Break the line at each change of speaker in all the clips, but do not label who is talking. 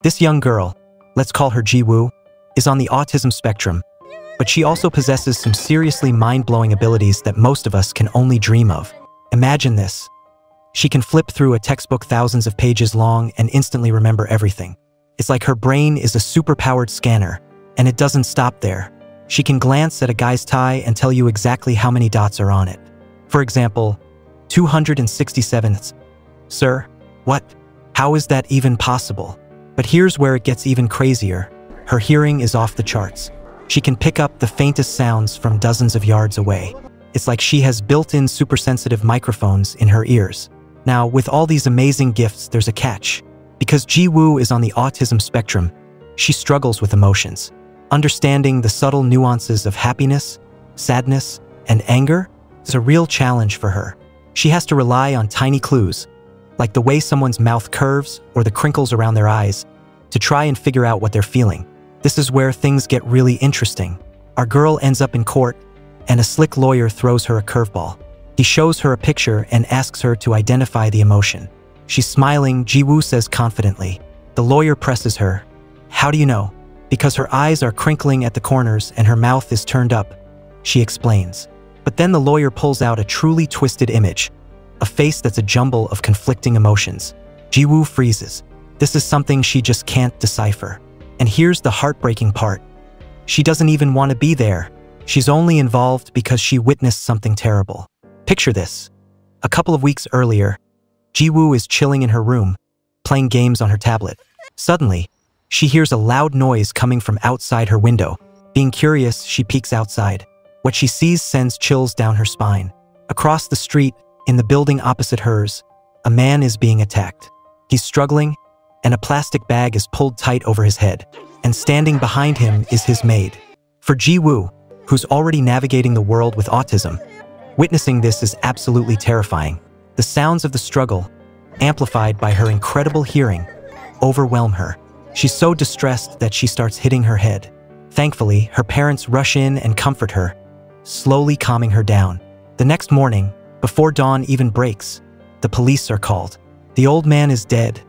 This young girl, let's call her Ji-woo, is on the autism spectrum, but she also possesses some seriously mind-blowing abilities that most of us can only dream of. Imagine this. She can flip through a textbook thousands of pages long and instantly remember everything. It's like her brain is a super-powered scanner, and it doesn't stop there. She can glance at a guy's tie and tell you exactly how many dots are on it. For example, 267. Sir, what? How is that even possible? But here's where it gets even crazier. Her hearing is off the charts. She can pick up the faintest sounds from dozens of yards away. It's like she has built-in super-sensitive microphones in her ears. Now, with all these amazing gifts, there's a catch. Because Ji-woo is on the autism spectrum, she struggles with emotions. Understanding the subtle nuances of happiness, sadness, and anger is a real challenge for her. She has to rely on tiny clues, like the way someone's mouth curves or the crinkles around their eyes, to try and figure out what they're feeling. This is where things get really interesting. Our girl ends up in court, and a slick lawyer throws her a curveball. He shows her a picture and asks her to identify the emotion. She's smiling, Ji-woo says confidently. The lawyer presses her. How do you know? Because her eyes are crinkling at the corners and her mouth is turned up, she explains. But then the lawyer pulls out a truly twisted image, a face that's a jumble of conflicting emotions. Ji-woo freezes. This is something she just can't decipher. And here's the heartbreaking part. She doesn't even want to be there. She's only involved because she witnessed something terrible. Picture this. A couple of weeks earlier, Ji-woo is chilling in her room, playing games on her tablet. Suddenly, she hears a loud noise coming from outside her window. Being curious, she peeks outside. What she sees sends chills down her spine. Across the street, in the building opposite hers, a man is being attacked. He's struggling, and a plastic bag is pulled tight over his head. And standing behind him is his maid. For Ji-woo, who's already navigating the world with autism, witnessing this is absolutely terrifying. The sounds of the struggle, amplified by her incredible hearing, overwhelm her. She's so distressed that she starts hitting her head. Thankfully, her parents rush in and comfort her, slowly calming her down. The next morning, before dawn even breaks, the police are called. The old man is dead,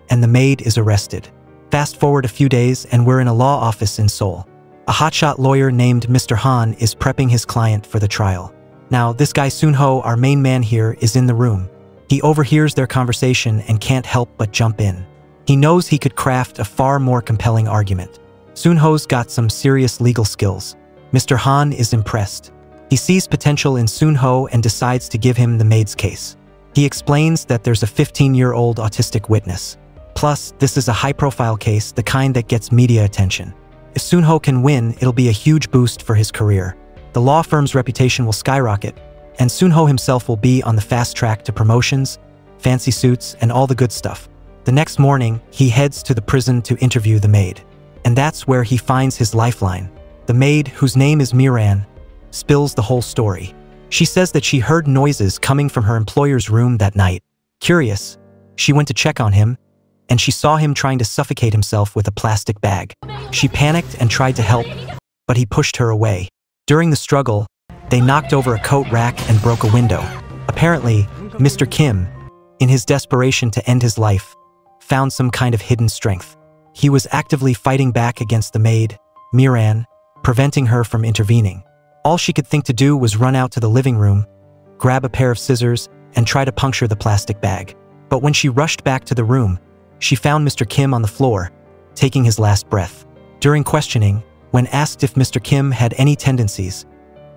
and the maid is arrested. Fast forward a few days and we're in a law office in Seoul. A hotshot lawyer named Mr. Han is prepping his client for the trial. Now, this guy Soon-ho, our main man here, is in the room. He overhears their conversation and can't help but jump in. He knows he could craft a far more compelling argument. Soon-ho's got some serious legal skills. Mr. Han is impressed. He sees potential in Soon-ho and decides to give him the maid's case. He explains that there's a 15-year-old autistic witness. Plus, this is a high-profile case, the kind that gets media attention. If Soon-ho can win, it'll be a huge boost for his career. The law firm's reputation will skyrocket, and Soon-ho himself will be on the fast track to promotions, fancy suits, and all the good stuff. The next morning, he heads to the prison to interview the maid. And that's where he finds his lifeline. The maid, whose name is Miran, spills the whole story. She says that she heard noises coming from her employer's room that night. Curious, she went to check on him, and she saw him trying to suffocate himself with a plastic bag. She panicked and tried to help, but he pushed her away. During the struggle, they knocked over a coat rack and broke a window. Apparently, Mr. Kim, in his desperation to end his life, found some kind of hidden strength. He was actively fighting back against the maid, Miran, preventing her from intervening. All she could think to do was run out to the living room, grab a pair of scissors, and try to puncture the plastic bag. But when she rushed back to the room, she found Mr. Kim on the floor, taking his last breath. During questioning, when asked if Mr. Kim had any tendencies,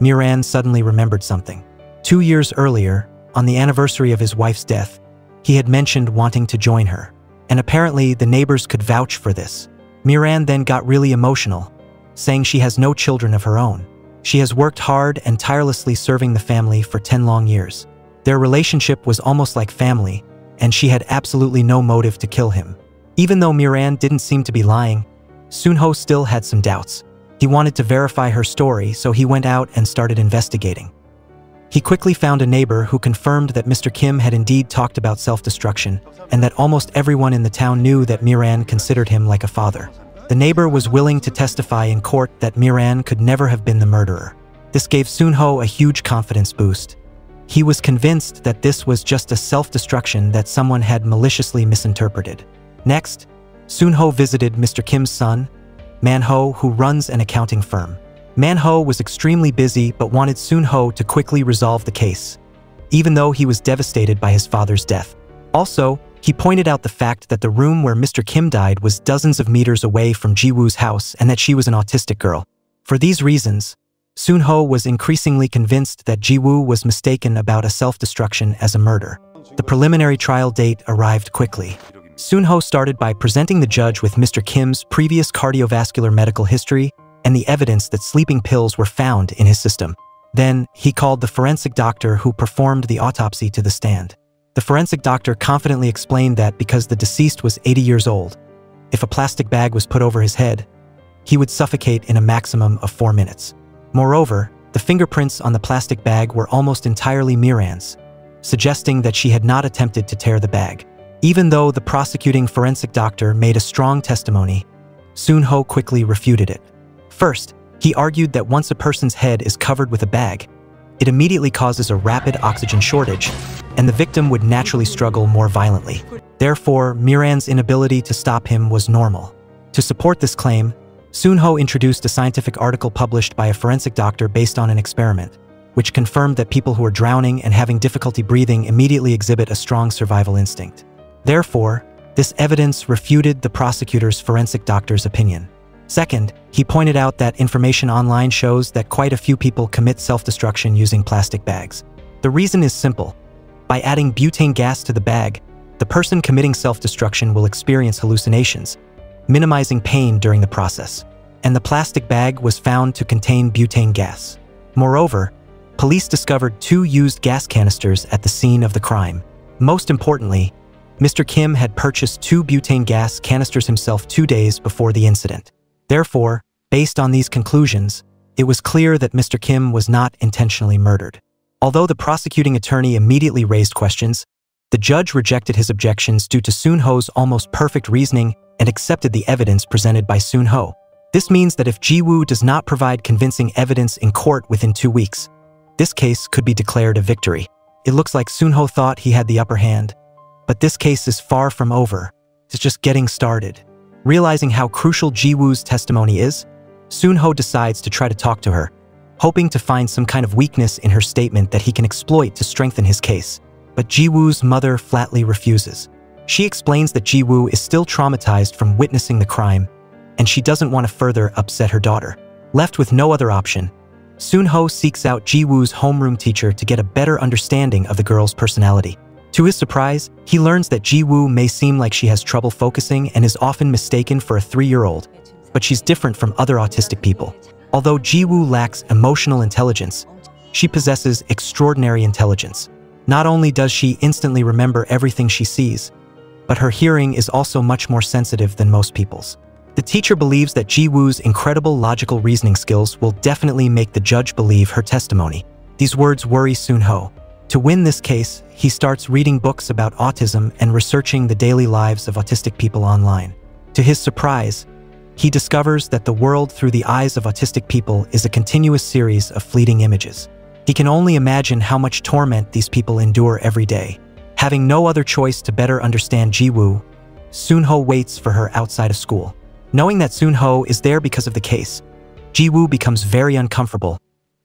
Miran suddenly remembered something. 2 years earlier, on the anniversary of his wife's death, he had mentioned wanting to join her. And apparently the neighbors could vouch for this. Miran then got really emotional, saying she has no children of her own. She has worked hard and tirelessly serving the family for 10 long years. Their relationship was almost like family, and she had absolutely no motive to kill him. Even though Miran didn't seem to be lying, Soon-ho still had some doubts. He wanted to verify her story, so he went out and started investigating. He quickly found a neighbor who confirmed that Mr. Kim had indeed talked about self-destruction, and that almost everyone in the town knew that Miran considered him like a father. The neighbor was willing to testify in court that Miran could never have been the murderer. This gave Soon-ho a huge confidence boost. He was convinced that this was just a self-destruction that someone had maliciously misinterpreted. Next, Soon-ho visited Mr. Kim's son, Man-ho, who runs an accounting firm. Man-ho was extremely busy but wanted Soon-ho to quickly resolve the case, even though he was devastated by his father's death. Also, he pointed out the fact that the room where Mr. Kim died was dozens of meters away from Ji-woo's house and that she was an autistic girl. For these reasons, Soon-ho was increasingly convinced that Ji-woo was mistaken about a self-destruction as a murder. The preliminary trial date arrived quickly. Soon-ho started by presenting the judge with Mr. Kim's previous cardiovascular medical history and the evidence that sleeping pills were found in his system. Then, he called the forensic doctor who performed the autopsy to the stand. The forensic doctor confidently explained that because the deceased was 80 years old, if a plastic bag was put over his head, he would suffocate in a maximum of 4 minutes. Moreover, the fingerprints on the plastic bag were almost entirely Miran's, suggesting that she had not attempted to tear the bag. Even though the prosecuting forensic doctor made a strong testimony, Soon-ho quickly refuted it. First, he argued that once a person's head is covered with a bag, it immediately causes a rapid oxygen shortage, and the victim would naturally struggle more violently. Therefore, Miran's inability to stop him was normal. To support this claim, Soon-ho introduced a scientific article published by a forensic doctor based on an experiment, which confirmed that people who are drowning and having difficulty breathing immediately exhibit a strong survival instinct. Therefore, this evidence refuted the prosecutor's forensic doctor's opinion. Second, he pointed out that information online shows that quite a few people commit self-destruction using plastic bags. The reason is simple. By adding butane gas to the bag, the person committing self-destruction will experience hallucinations, minimizing pain during the process. And the plastic bag was found to contain butane gas. Moreover, police discovered 2 used gas canisters at the scene of the crime. Most importantly, Mr. Kim had purchased 2 butane gas canisters himself 2 days before the incident. Therefore, based on these conclusions, it was clear that Mr. Kim was not intentionally murdered. Although the prosecuting attorney immediately raised questions, the judge rejected his objections due to Soon-ho's almost perfect reasoning and accepted the evidence presented by Soon-ho. This means that if Ji-woo does not provide convincing evidence in court within 2 weeks, this case could be declared a victory. It looks like Soon-ho thought he had the upper hand, but this case is far from over. It's just getting started. Realizing how crucial Ji-woo's testimony is, Soon-ho decides to try to talk to her, hoping to find some kind of weakness in her statement that he can exploit to strengthen his case. But Ji-woo's mother flatly refuses. She explains that Ji-woo is still traumatized from witnessing the crime, and she doesn't want to further upset her daughter. Left with no other option, Soon-ho seeks out Ji-woo's homeroom teacher to get a better understanding of the girl's personality. To his surprise, he learns that Ji-woo may seem like she has trouble focusing and is often mistaken for a 3-year-old, but she's different from other autistic people. Although Ji-woo lacks emotional intelligence, she possesses extraordinary intelligence. Not only does she instantly remember everything she sees, but her hearing is also much more sensitive than most people's. The teacher believes that Ji-woo's incredible logical reasoning skills will definitely make the judge believe her testimony. These words worry Soon-ho. To win this case, he starts reading books about autism and researching the daily lives of autistic people online. To his surprise, he discovers that the world through the eyes of autistic people is a continuous series of fleeting images. He can only imagine how much torment these people endure every day. Having no other choice to better understand Ji-woo, Soon-ho waits for her outside of school. Knowing that Soon-ho is there because of the case, Ji-woo becomes very uncomfortable,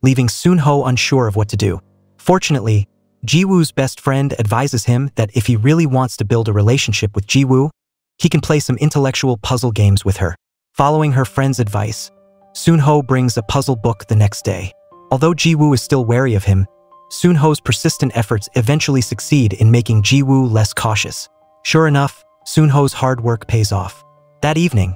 leaving Soon-ho unsure of what to do. Fortunately, Ji-woo's best friend advises him that if he really wants to build a relationship with Ji-woo, he can play some intellectual puzzle games with her. Following her friend's advice, Soon-ho brings a puzzle book the next day. Although Ji-woo is still wary of him, Soon-ho's persistent efforts eventually succeed in making Ji-woo less cautious. Sure enough, Soon-ho's hard work pays off. That evening,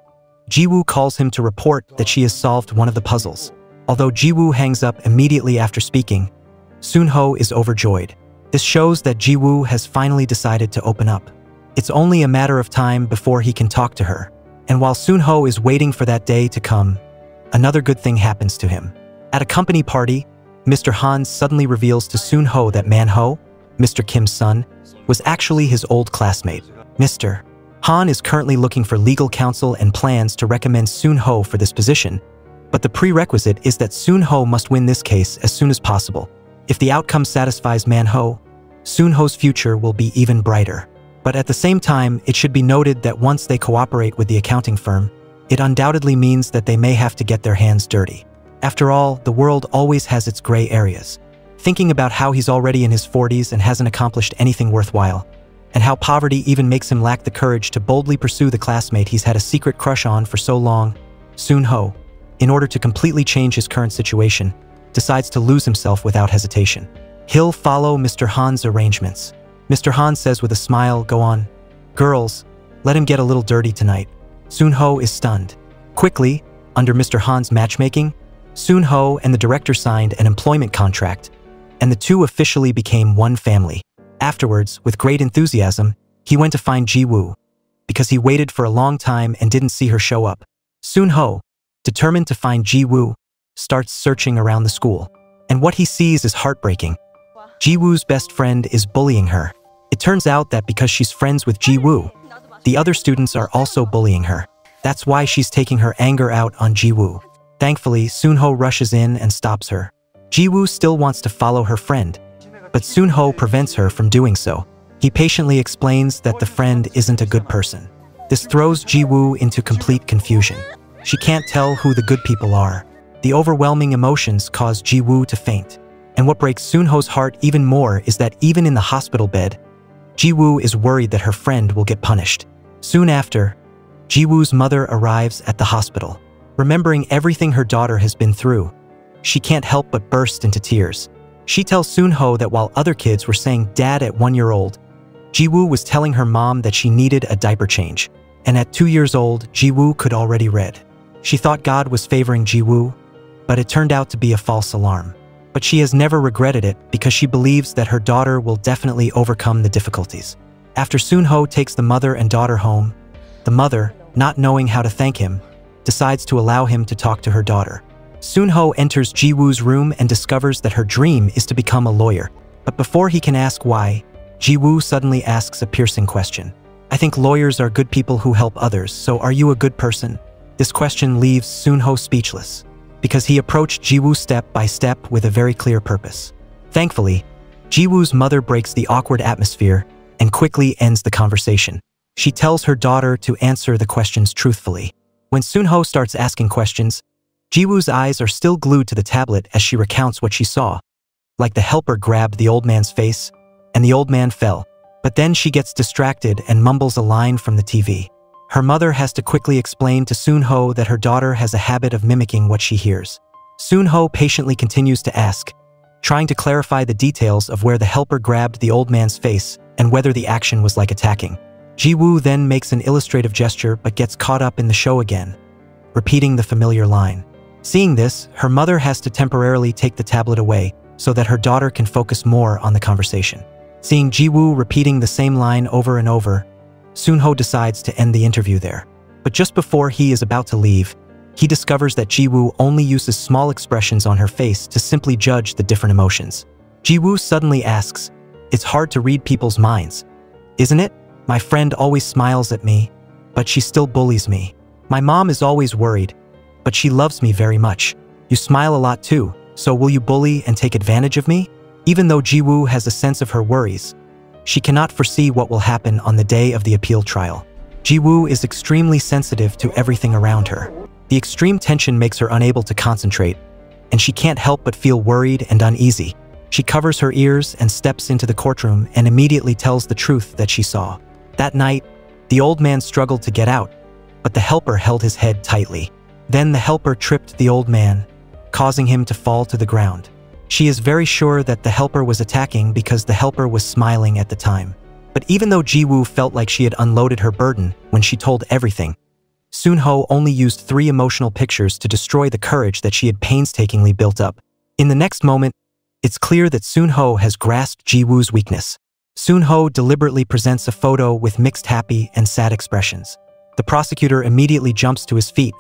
Ji-woo calls him to report that she has solved one of the puzzles. Although Ji-woo hangs up immediately after speaking, Soon-ho is overjoyed. This shows that Ji-woo has finally decided to open up. It's only a matter of time before he can talk to her. And while Soon-ho is waiting for that day to come, another good thing happens to him. At a company party, Mr. Han suddenly reveals to Soon-ho that Man-ho, Mr. Kim's son, was actually his old classmate. Mr. Han is currently looking for legal counsel and plans to recommend Soon-ho for this position, but the prerequisite is that Soon-ho must win this case as soon as possible. If the outcome satisfies Man-ho, Soon-ho's future will be even brighter. But at the same time, it should be noted that once they cooperate with the accounting firm, it undoubtedly means that they may have to get their hands dirty. After all, the world always has its gray areas. Thinking about how he's already in his 40s and hasn't accomplished anything worthwhile, and how poverty even makes him lack the courage to boldly pursue the classmate he's had a secret crush on for so long, Soon-ho, in order to completely change his current situation, decides to lose himself without hesitation. He'll follow Mr. Han's arrangements. Mr. Han says with a smile, "Go on. Girls, let him get a little dirty tonight." Soon-ho is stunned. Quickly, under Mr. Han's matchmaking, Soon-ho and the director signed an employment contract, and the two officially became one family. Afterwards, with great enthusiasm, he went to find Ji-woo, because he waited for a long time and didn't see her show up. Soon-ho, determined to find Ji-woo, starts searching around the school, and what he sees is heartbreaking. Ji-woo's best friend is bullying her. It turns out that because she's friends with Ji-woo, the other students are also bullying her. That's why she's taking her anger out on Ji-woo. Thankfully, Soon-ho rushes in and stops her. Ji-woo still wants to follow her friend, but Soon-ho prevents her from doing so. He patiently explains that the friend isn't a good person. This throws Ji-woo into complete confusion. She can't tell who the good people are. The overwhelming emotions cause Ji-woo to faint. And what breaks Soon-ho's heart even more is that even in the hospital bed, Ji-woo is worried that her friend will get punished. Soon after, Ji-woo's mother arrives at the hospital. Remembering everything her daughter has been through, she can't help but burst into tears. She tells Soon-ho that while other kids were saying "dad" at 1 year old, Ji-woo was telling her mom that she needed a diaper change. And at 2 years old, Ji-woo could already read. She thought God was favoring Ji-woo, but it turned out to be a false alarm. But she has never regretted it because she believes that her daughter will definitely overcome the difficulties. After Soon-ho takes the mother and daughter home, the mother, not knowing how to thank him, decides to allow him to talk to her daughter. Soon-ho enters Ji-woo's room and discovers that her dream is to become a lawyer. But before he can ask why, Ji-woo suddenly asks a piercing question. "I think lawyers are good people who help others, so are you a good person?" This question leaves Soon-ho speechless, because he approached Ji-woo step by step with a very clear purpose. Thankfully, Ji-woo's mother breaks the awkward atmosphere and quickly ends the conversation. She tells her daughter to answer the questions truthfully. When Soon-ho starts asking questions, Ji-woo's eyes are still glued to the tablet as she recounts what she saw. Like the helper grabbed the old man's face, and the old man fell. But then she gets distracted and mumbles a line from the TV. Her mother has to quickly explain to Soon-ho that her daughter has a habit of mimicking what she hears. Soon-ho patiently continues to ask, trying to clarify the details of where the helper grabbed the old man's face and whether the action was like attacking. Ji-woo then makes an illustrative gesture but gets caught up in the show again, repeating the familiar line. Seeing this, her mother has to temporarily take the tablet away so that her daughter can focus more on the conversation. Seeing Ji-woo repeating the same line over and over, Soon-ho decides to end the interview there. But just before he is about to leave, he discovers that Ji-woo only uses small expressions on her face to simply judge the different emotions. Ji-woo suddenly asks, "It's hard to read people's minds, isn't it? My friend always smiles at me, but she still bullies me. My mom is always worried, but she loves me very much. You smile a lot too, so will you bully and take advantage of me?" Even though Ji-woo has a sense of her worries, she cannot foresee what will happen on the day of the appeal trial. Ji-woo is extremely sensitive to everything around her. The extreme tension makes her unable to concentrate, and she can't help but feel worried and uneasy. She covers her ears and steps into the courtroom and immediately tells the truth that she saw. That night, the old man struggled to get out, but the helper held his head tightly. Then the helper tripped the old man, causing him to fall to the ground. She is very sure that the helper was attacking because the helper was smiling at the time. But even though Ji-woo felt like she had unloaded her burden when she told everything, Soon-ho only used 3 emotional pictures to destroy the courage that she had painstakingly built up. In the next moment, it's clear that Soon-ho has grasped Ji-woo's weakness. Soon-ho deliberately presents a photo with mixed happy and sad expressions. The prosecutor immediately jumps to his feet,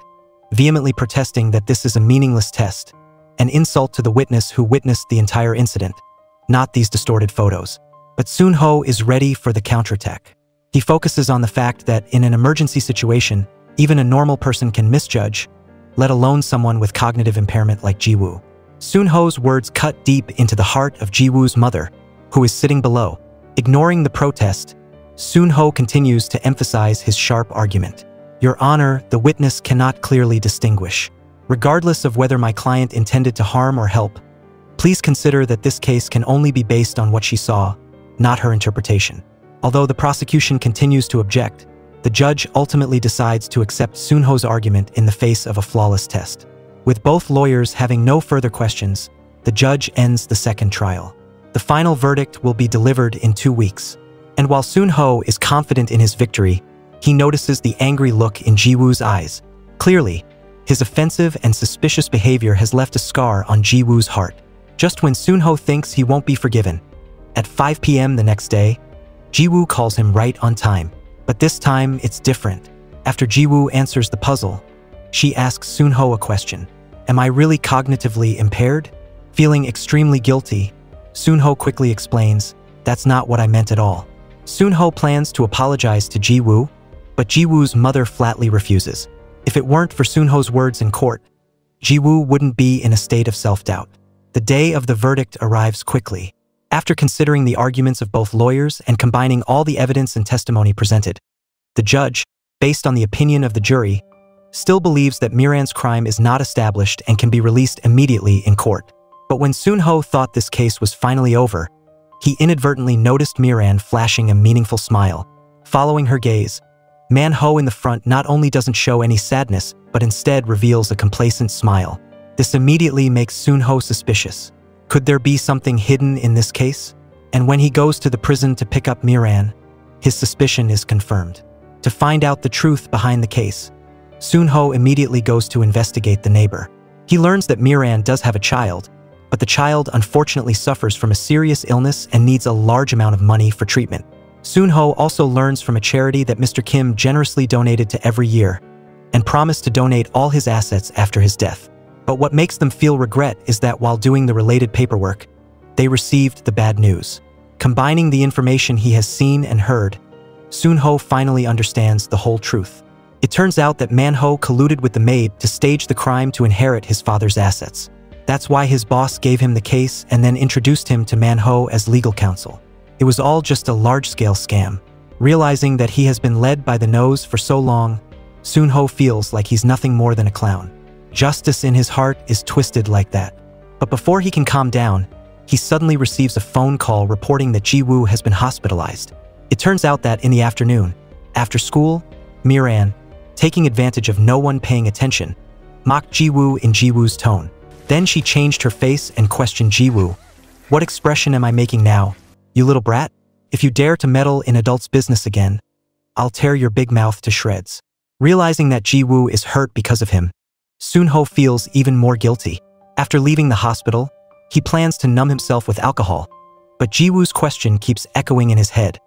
vehemently protesting that this is a meaningless test, an insult to the witness who witnessed the entire incident, not these distorted photos. But Soon-ho is ready for the counterattack. He focuses on the fact that in an emergency situation, even a normal person can misjudge, let alone someone with cognitive impairment like Ji-woo. Soon-ho's words cut deep into the heart of Ji-woo's mother, who is sitting below. Ignoring the protest, Soon-ho continues to emphasize his sharp argument. Your Honor, the witness cannot clearly distinguish. Regardless of whether my client intended to harm or help, please consider that this case can only be based on what she saw, not her interpretation. Although the prosecution continues to object, the judge ultimately decides to accept Soon-ho's argument in the face of a flawless test. With both lawyers having no further questions, the judge ends the second trial. The final verdict will be delivered in 2 weeks. And while Soon-ho is confident in his victory, he notices the angry look in Ji-woo's eyes. Clearly, his offensive and suspicious behavior has left a scar on Ji-woo's heart. Just when Soon-ho thinks he won't be forgiven, at 5 p.m. the next day, Ji-woo calls him right on time. But this time, it's different. After Ji-woo answers the puzzle, she asks Soon-ho a question. Am I really cognitively impaired? Feeling extremely guilty, Soon-ho quickly explains, that's not what I meant at all. Soon-ho plans to apologize to Ji-woo, but Ji-woo's mother flatly refuses. If it weren't for Soon-ho's words in court, Ji-woo wouldn't be in a state of self-doubt. The day of the verdict arrives quickly. After considering the arguments of both lawyers and combining all the evidence and testimony presented, the judge, based on the opinion of the jury, still believes that Miran's crime is not established and can be released immediately in court. But when Soon-ho thought this case was finally over, he inadvertently noticed Miran flashing a meaningful smile. Following her gaze, Man-ho in the front not only doesn't show any sadness, but instead reveals a complacent smile. This immediately makes Soon-ho suspicious. Could there be something hidden in this case? And when he goes to the prison to pick up Miran, his suspicion is confirmed. To find out the truth behind the case, Soon-ho immediately goes to investigate the neighbor. He learns that Miran does have a child, but the child unfortunately suffers from a serious illness and needs a large amount of money for treatment. Soon-ho also learns from a charity that Mr. Kim generously donated to every year and promised to donate all his assets after his death. But what makes them feel regret is that while doing the related paperwork, they received the bad news. Combining the information he has seen and heard, Soon-ho finally understands the whole truth. It turns out that Man-ho colluded with the maid to stage the crime to inherit his father's assets. That's why his boss gave him the case and then introduced him to Man-ho as legal counsel. It was all just a large-scale scam. Realizing that he has been led by the nose for so long, Soon-ho feels like he's nothing more than a clown. Justice in his heart is twisted like that. But before he can calm down, he suddenly receives a phone call reporting that Ji-woo has been hospitalized. It turns out that in the afternoon, after school, Miran, taking advantage of no one paying attention, mocked Ji-woo in Ji-woo's tone. Then she changed her face and questioned Ji-woo. What expression am I making now, you little brat? If you dare to meddle in adults' business again, I'll tear your big mouth to shreds. Realizing that Ji-woo is hurt because of him, Soon-ho feels even more guilty. After leaving the hospital, he plans to numb himself with alcohol, but Ji-woo's question keeps echoing in his head.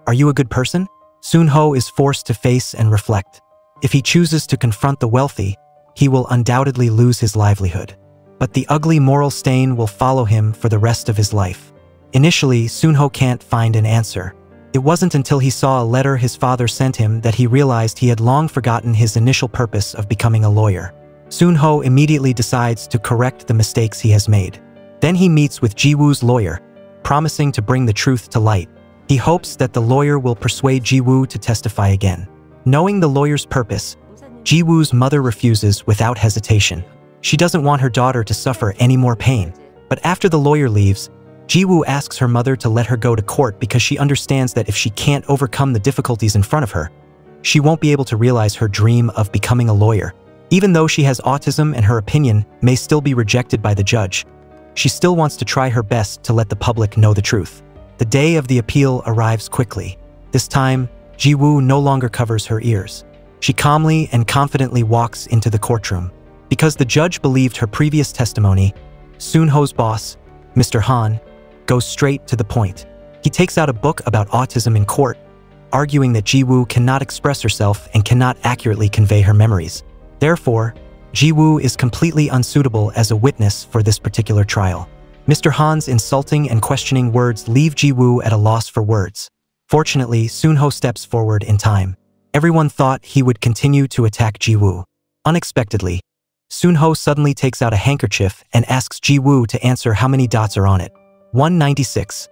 Are you a good person? Soon-ho is forced to face and reflect. If he chooses to confront the wealthy, he will undoubtedly lose his livelihood. But the ugly moral stain will follow him for the rest of his life. Initially, Soon-ho can't find an answer. It wasn't until he saw a letter his father sent him that he realized he had long forgotten his initial purpose of becoming a lawyer. Soon-ho immediately decides to correct the mistakes he has made. Then he meets with Ji-woo's lawyer, promising to bring the truth to light. He hopes that the lawyer will persuade Ji-woo to testify again. Knowing the lawyer's purpose, Ji-woo's mother refuses without hesitation. She doesn't want her daughter to suffer any more pain. But after the lawyer leaves, Ji-woo asks her mother to let her go to court because she understands that if she can't overcome the difficulties in front of her, she won't be able to realize her dream of becoming a lawyer. Even though she has autism and her opinion may still be rejected by the judge, she still wants to try her best to let the public know the truth. The day of the appeal arrives quickly. This time, Ji-woo no longer covers her ears. She calmly and confidently walks into the courtroom. Because the judge believed her previous testimony, Soon-ho's boss, Mr. Han, goes straight to the point. He takes out a book about autism in court, arguing that Ji-woo cannot express herself and cannot accurately convey her memories. Therefore, Ji-woo is completely unsuitable as a witness for this particular trial. Mr. Han's insulting and questioning words leave Ji-woo at a loss for words. Fortunately, Soon-ho steps forward in time. Everyone thought he would continue to attack Ji-woo. Unexpectedly, Soon-ho suddenly takes out a handkerchief and asks Ji-woo to answer how many dots are on it. 196.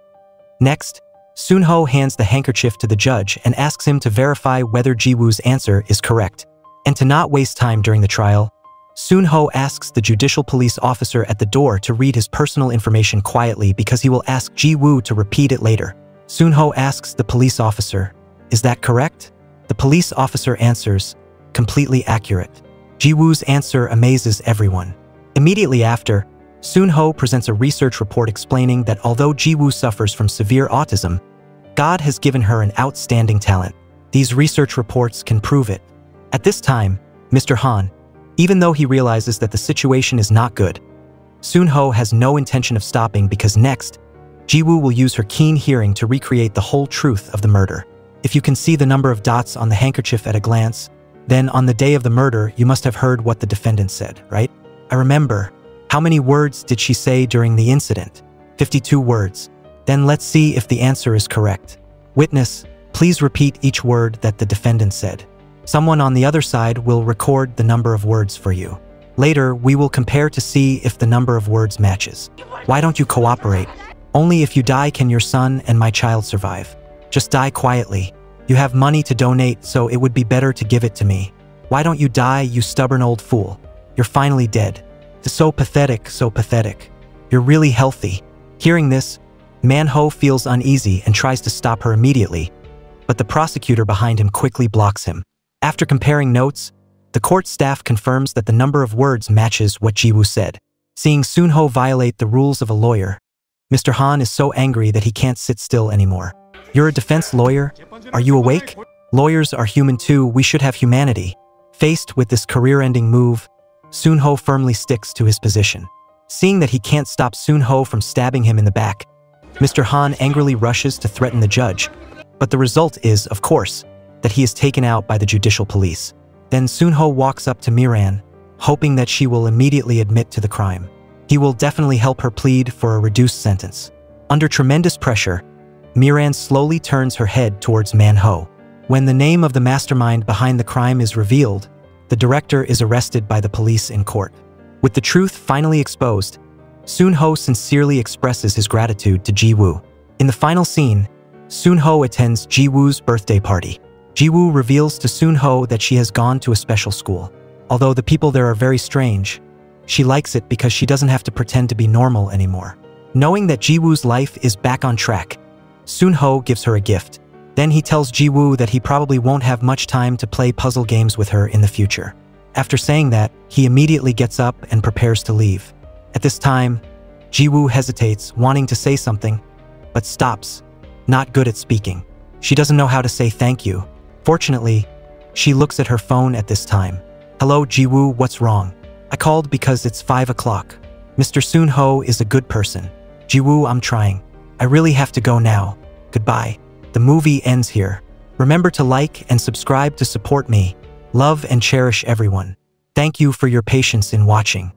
Next, Soon-ho hands the handkerchief to the judge and asks him to verify whether Ji-woo's answer is correct. And to not waste time during the trial, Soon-ho asks the judicial police officer at the door to read his personal information quietly because he will ask Ji-woo to repeat it later. Soon-ho asks the police officer, "Is that correct?" The police officer answers, "Completely accurate." Ji-woo's answer amazes everyone. Immediately after, Soon-ho presents a research report explaining that although Ji-woo suffers from severe autism, God has given her an outstanding talent. These research reports can prove it. At this time, Mr. Han, even though he realizes that the situation is not good, Soon-ho has no intention of stopping because next, Ji-woo will use her keen hearing to recreate the whole truth of the murder. If you can see the number of dots on the handkerchief at a glance, then on the day of the murder, you must have heard what the defendant said, right? I remember. How many words did she say during the incident? 52 words. Then let's see if the answer is correct. Witness, please repeat each word that the defendant said. Someone on the other side will record the number of words for you. Later, we will compare to see if the number of words matches. Why don't you cooperate? Only if you die can your son and my child survive. Just die quietly. You have money to donate, so it would be better to give it to me. Why don't you die, you stubborn old fool? You're finally dead. It's so pathetic, so pathetic. You're really healthy. Hearing this, Man-ho feels uneasy and tries to stop her immediately, but the prosecutor behind him quickly blocks him. After comparing notes, the court staff confirms that the number of words matches what Ji-woo said. Seeing Soon-ho violate the rules of a lawyer, Mr. Han is so angry that he can't sit still anymore. You're a defense lawyer? Are you awake? Lawyers are human too, we should have humanity. Faced with this career-ending move, Soon-ho firmly sticks to his position. Seeing that he can't stop Soon-ho from stabbing him in the back, Mr. Han angrily rushes to threaten the judge, but the result is, of course, that he is taken out by the judicial police. Then Soon-ho walks up to Miran, hoping that she will immediately admit to the crime. He will definitely help her plead for a reduced sentence. Under tremendous pressure, Miran slowly turns her head towards Man-ho. When the name of the mastermind behind the crime is revealed, the director is arrested by the police in court. With the truth finally exposed, Soon-ho sincerely expresses his gratitude to Ji-woo. In the final scene, Soon-ho attends Ji-woo's birthday party. Ji-woo reveals to Soon-ho that she has gone to a special school. Although the people there are very strange, she likes it because she doesn't have to pretend to be normal anymore. Knowing that Ji-woo's life is back on track, Soon-ho gives her a gift. Then he tells Ji-woo that he probably won't have much time to play puzzle games with her in the future. After saying that, he immediately gets up and prepares to leave. At this time, Ji-woo hesitates, wanting to say something, but stops, not good at speaking. She doesn't know how to say thank you. Fortunately, she looks at her phone at this time. Hello Ji-woo, what's wrong? I called because it's 5 o'clock. Mr. Soon-ho is a good person. Ji-woo, I'm trying. I really have to go now. Goodbye. The movie ends here. Remember to like and subscribe to support me. Love and cherish everyone. Thank you for your patience in watching.